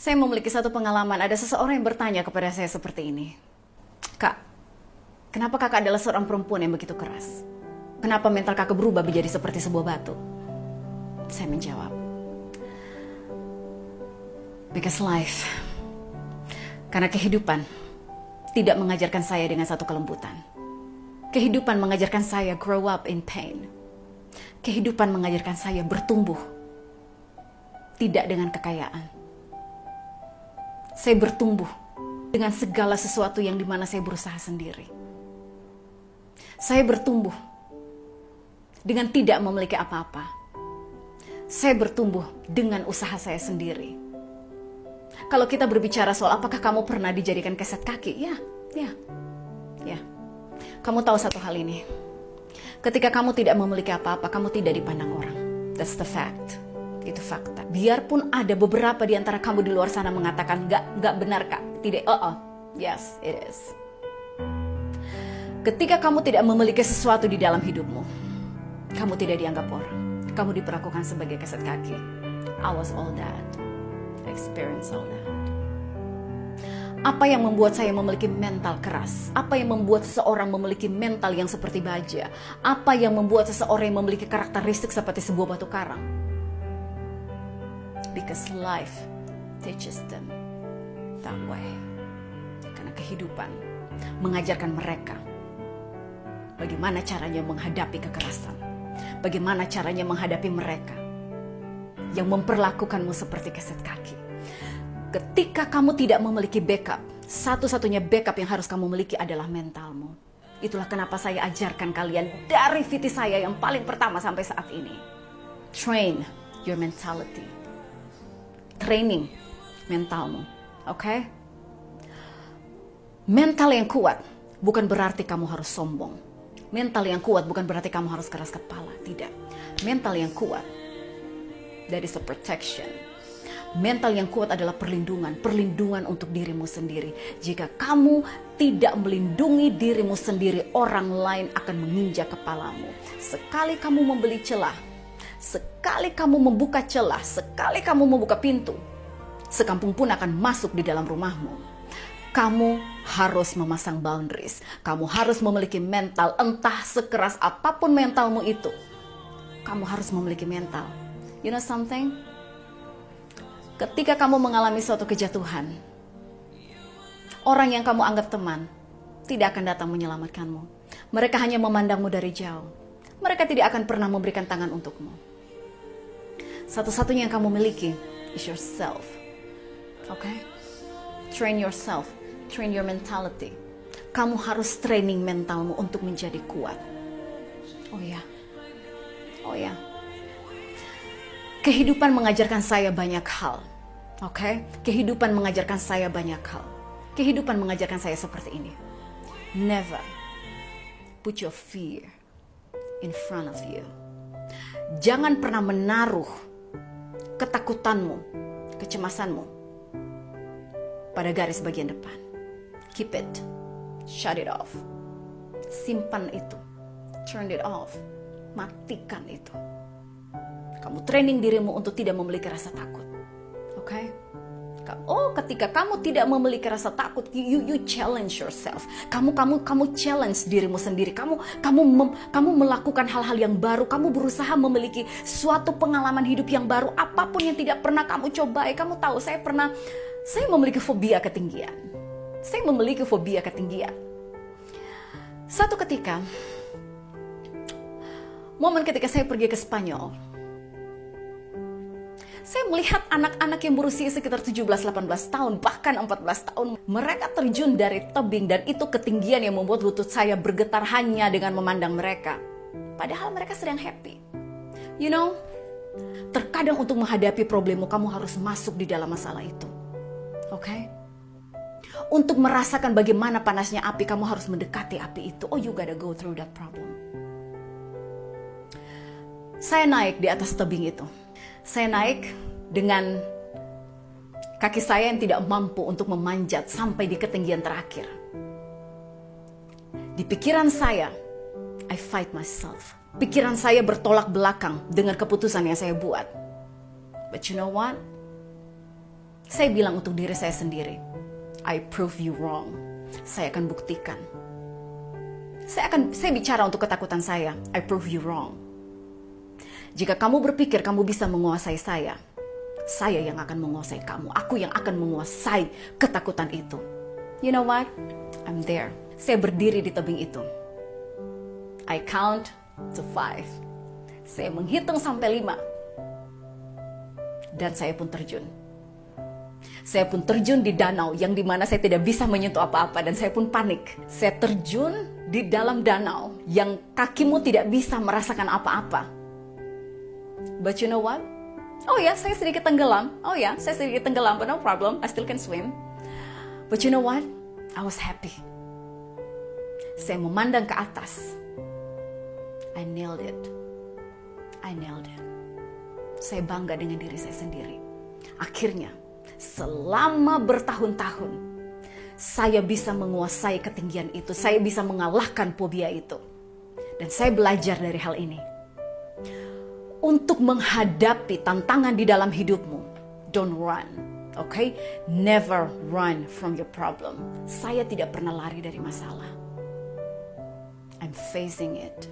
Saya memiliki satu pengalaman, ada seseorang yang bertanya kepada saya seperti ini. Kak, kenapa kakak adalah seorang perempuan yang begitu keras? Kenapa mental kakak berubah menjadi seperti sebuah batu? Saya menjawab, because life, karena kehidupan tidak mengajarkan saya dengan satu kelembutan. Kehidupan mengajarkan saya grow up in pain. Kehidupan mengajarkan saya bertumbuh, tidak dengan kekayaan. Saya bertumbuh dengan segala sesuatu yang dimana saya berusaha sendiri. Saya bertumbuh dengan tidak memiliki apa-apa. Saya bertumbuh dengan usaha saya sendiri. Kalau kita berbicara soal apakah kamu pernah dijadikan keset kaki? Ya. Kamu tahu satu hal ini. Ketika kamu tidak memiliki apa-apa, kamu tidak dipandang orang. That's the fact. Itu fakta. Biarpun ada beberapa di antara kamu di luar sana mengatakan, gak benar kak. Tidak, yes, it is. Ketika kamu tidak memiliki sesuatu di dalam hidupmu, kamu tidak dianggap orang. Kamu diperlakukan sebagai keset kaki. I was all that. I experienced all that. Apa yang membuat saya memiliki mental keras? Apa yang membuat seseorang memiliki mental yang seperti baja? Apa yang membuat seseorang yang memiliki karakteristik seperti sebuah batu karang? Because life teaches them that way. Karena kehidupan mengajarkan mereka bagaimana caranya menghadapi kekerasan. Bagaimana caranya menghadapi mereka yang memperlakukanmu seperti keset kaki. Ketika kamu tidak memiliki backup, satu-satunya backup yang harus kamu miliki adalah mentalmu. Itulah kenapa saya ajarkan kalian dari VT saya yang paling pertama sampai saat ini. Train your mentality. Training mentalmu, oke? Mental yang kuat bukan berarti kamu harus sombong. Mental yang kuat bukan berarti kamu harus keras kepala, tidak. Mental yang kuat, that is a protection. Mental yang kuat adalah perlindungan untuk dirimu sendiri. Jika kamu tidak melindungi dirimu sendiri, orang lain akan menginjak kepalamu. Sekali kamu membeli celah, sekali kamu membuka celah, sekali kamu membuka pintu, sekampung pun akan masuk di dalam rumahmu. Kamu harus memasang boundaries. Kamu harus memiliki mental, entah sekeras apapun mentalmu itu. Kamu harus memiliki mental. You know something? Ketika kamu mengalami suatu kejatuhan, orang yang kamu anggap teman tidak akan datang menyelamatkanmu. Mereka hanya memandangmu dari jauh. Mereka tidak akan pernah memberikan tangan untukmu. Satu-satunya yang kamu miliki is yourself. Okay? Train yourself. Train your mentality. Kamu harus training mentalmu untuk menjadi kuat. Oh ya. Kehidupan mengajarkan saya banyak hal. Oke? Kehidupan mengajarkan saya banyak hal. Kehidupan mengajarkan saya seperti ini. Never put your fear in front of you. Jangan pernah menaruh ketakutanmu, kecemasanmu pada garis bagian depan. Keep it. Shut it off. Simpan itu. Turn it off. Matikan itu. Kamu training dirimu untuk tidak memiliki rasa takut. Oke? Ketika kamu tidak memiliki rasa takut, you challenge yourself. Kamu challenge dirimu sendiri. Kamu melakukan hal-hal yang baru. Kamu berusaha memiliki suatu pengalaman hidup yang baru. Apapun yang tidak pernah kamu cobai. Kamu tahu, saya memiliki fobia ketinggian. Satu ketika, momen ketika saya pergi ke Spanyol, saya melihat anak-anak yang berusia sekitar 17-18 tahun, bahkan 14 tahun. Mereka terjun dari tebing dan itu ketinggian yang membuat lutut saya bergetar hanya dengan memandang mereka. Padahal mereka sedang happy. You know, terkadang untuk menghadapi problemmu, kamu harus masuk di dalam masalah itu. Oke? Untuk merasakan bagaimana panasnya api, kamu harus mendekati api itu. You gotta go through that problem. Saya naik di atas tebing itu. Saya naik dengan kaki saya yang tidak mampu untuk memanjat sampai di ketinggian terakhir. Di pikiran saya, I fight myself. Pikiran saya bertolak belakang dengan keputusan yang saya buat. But you know what? Saya bilang untuk diri saya sendiri, I prove you wrong. Saya akan buktikan. Saya bicara untuk ketakutan saya, I prove you wrong. Jika kamu berpikir kamu bisa menguasai saya yang akan menguasai kamu. Aku yang akan menguasai ketakutan itu. You know what? I'm there. Saya berdiri di tebing itu. I count to 5. Saya menghitung sampai 5. Dan saya pun terjun. Saya pun terjun di danau yang dimana saya tidak bisa menyentuh apa-apa dan saya pun panik. Saya terjun di dalam danau yang kakimu tidak bisa merasakan apa-apa. But you know what? Oh ya, saya sedikit tenggelam. But no problem. I still can swim. But you know what? I was happy. Saya memandang ke atas. I nailed it. Saya bangga dengan diri saya sendiri. Akhirnya, selama bertahun-tahun, saya bisa menguasai ketinggian itu. Saya bisa mengalahkan fobia itu. Dan saya belajar dari hal ini. Untuk menghadapi tantangan di dalam hidupmu, don't run. Okay? Never run from your problem. Saya tidak pernah lari dari masalah. I'm facing it.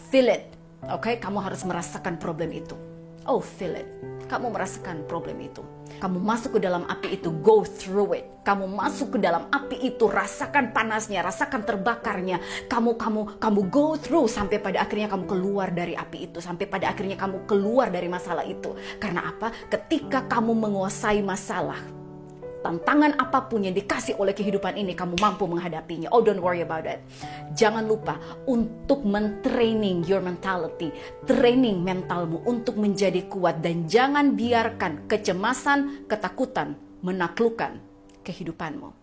Feel it. Okay? Kamu harus merasakan problem itu. Oh, feel it. Kamu merasakan problem itu. Kamu masuk ke dalam api itu, go through it. Kamu masuk ke dalam api itu, rasakan panasnya, rasakan terbakarnya. Kamu go through sampai pada akhirnya kamu keluar dari api itu, sampai pada akhirnya kamu keluar dari masalah itu. Karena apa? Ketika kamu menguasai masalah, tantangan apapun yang dikasih oleh kehidupan ini, kamu mampu menghadapinya. Oh, don't worry about it. Jangan lupa untuk mentraining your mentality, training mentalmu untuk menjadi kuat. Dan jangan biarkan kecemasan, ketakutan menaklukkan kehidupanmu.